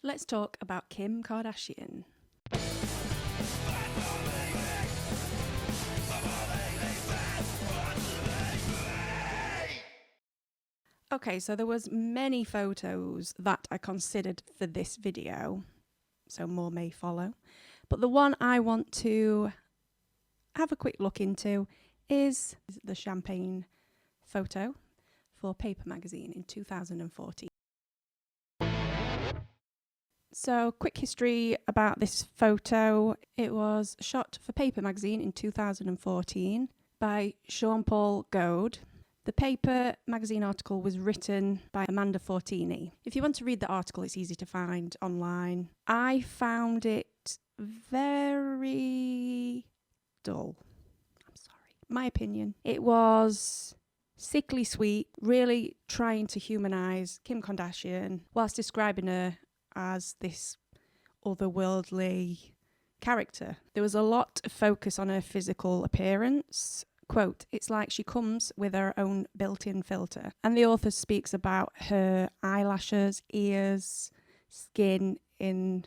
Let's talk about Kim Kardashian. Okay, so there was many photos that I considered for this video, so more may follow. But the one I want to have a quick look into is the champagne photo for Paper magazine in 2014. So, quick history about this photo. It was shot for Paper magazine in 2014 by Jean-Paul Gaude. The Paper magazine article was written by Amanda Fortini. If you want to read the article, it's easy to find online. I found it very dull. I'm sorry. My opinion. It was sickly sweet, really trying to humanize Kim Kardashian whilst describing her as this otherworldly character. There was a lot of focus on her physical appearance. Quote, "It's like she comes with her own built-in filter." And the author speaks about her eyelashes, ears, skin in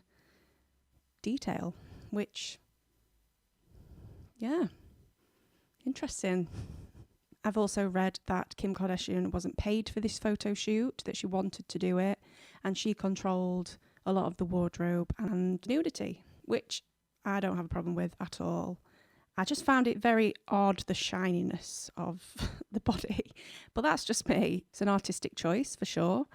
detail, which, yeah, interesting. I've also read that Kim Kardashian wasn't paid for this photo shoot, that she wanted to do it, and she controlled a lot of the wardrobe and nudity, which I don't have a problem with at all. I just found it very odd, the shininess of the body. But that's just me. It's an artistic choice for sure.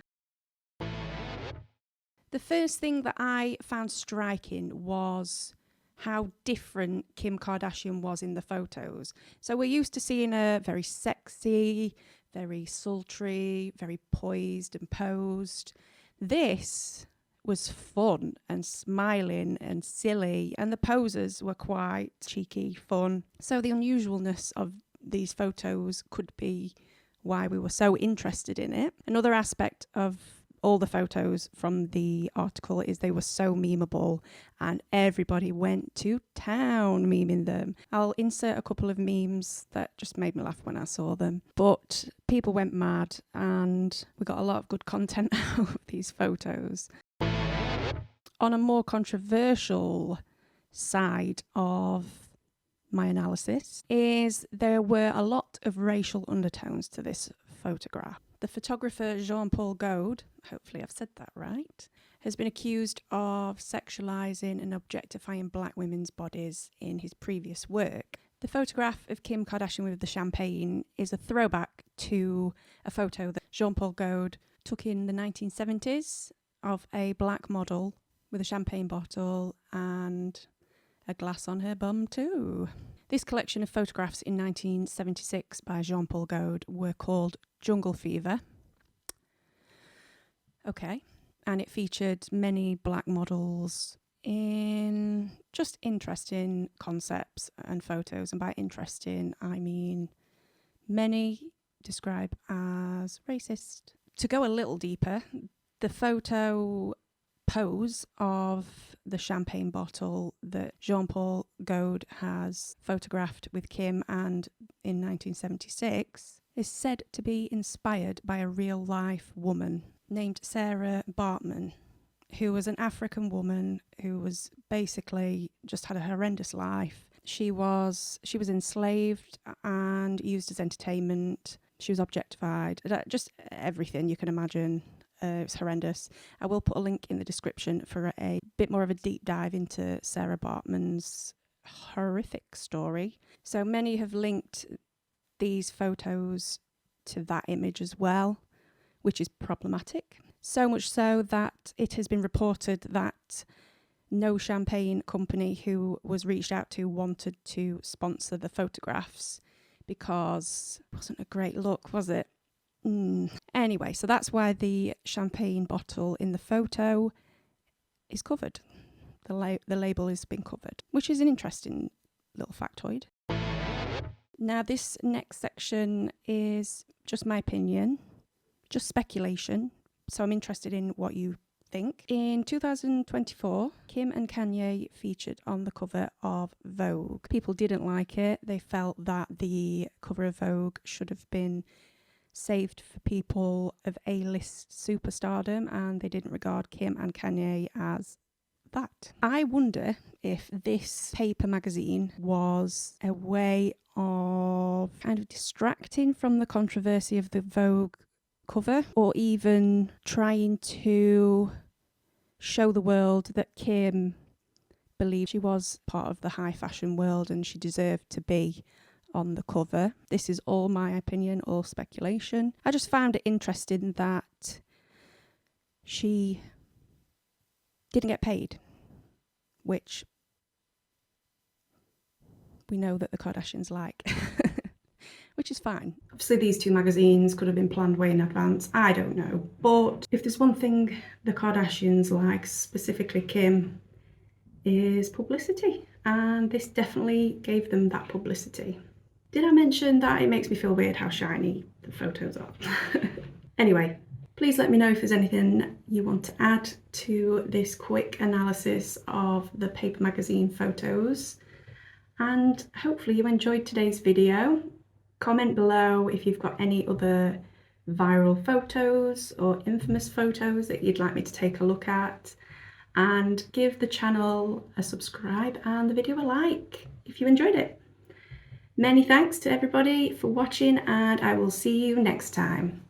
The first thing that I found striking was how different Kim Kardashian was in the photos. So we're used to seeing her very sexy, very sultry, very poised and posed. This was fun and smiling and silly, and the poses were quite cheeky, fun. So the unusualness of these photos could be why we were so interested in it. Another aspect of all the photos from the article is they were so memeable and everybody went to town memeing them. I'll insert a couple of memes that just made me laugh when I saw them. But people went mad and we got a lot of good content out of these photos. On a more controversial side of my analysis is there were a lot of racial undertones to this photograph. The photographer Jean-Paul Gaude, hopefully I've said that right, has been accused of sexualising and objectifying black women's bodies in his previous work. The photograph of Kim Kardashian with the champagne is a throwback to a photo that Jean-Paul Gaude took in the 1970s of a black model with a champagne bottle and a glass on her bum too. This collection of photographs in 1976 by Jean-Paul Gaude were called Jungle Fever. Okay. And it featured many black models in just interesting concepts and photos. And by interesting, I mean many describe as racist. To go a little deeper, the photo pose of the champagne bottle that Jean-Paul Gaude has photographed with Kim and in 1976 is said to be inspired by a real-life woman named Sarah Baartman, who was an African woman who was basically just had a horrendous life. She was enslaved and used as entertainment. She was objectified, just everything you can imagine. It's horrendous. I will put a link in the description for a bit more of a deep dive into Sarah Baartman's horrific story. So many have linked these photos to that image as well, which is problematic. So much so that it has been reported that no champagne company who was reached out to wanted to sponsor the photographs because it wasn't a great look, was it? Anyway, so that's why the champagne bottle in the photo is covered. The label has been covered, which is an interesting little factoid. Now, this next section is just my opinion, just speculation. So I'm interested in what you think. In 2024, Kim and Kanye featured on the cover of Vogue. People didn't like it. They felt that the cover of Vogue should have been saved for people of A-list superstardom, and they didn't regard Kim and Kanye as that. I wonder if this paper magazine was a way of kind of distracting from the controversy of the Vogue cover, or even trying to show the world that Kim believed she was part of the high fashion world and she deserved to be on the cover. This is all my opinion, all speculation. I just found it interesting that she didn't get paid, which we know that the Kardashians like, which is fine. Obviously, these two magazines could have been planned way in advance. I don't know. But if there's one thing the Kardashians like, specifically Kim, is publicity. And this definitely gave them that publicity. Did I mention that it makes me feel weird how shiny the photos are? Anyway, please let me know if there's anything you want to add to this quick analysis of the paper magazine photos. And hopefully you enjoyed today's video. Comment below if you've got any other viral photos or infamous photos that you'd like me to take a look at. And give the channel a subscribe and the video a like if you enjoyed it. Many thanks to everybody for watching, and I will see you next time.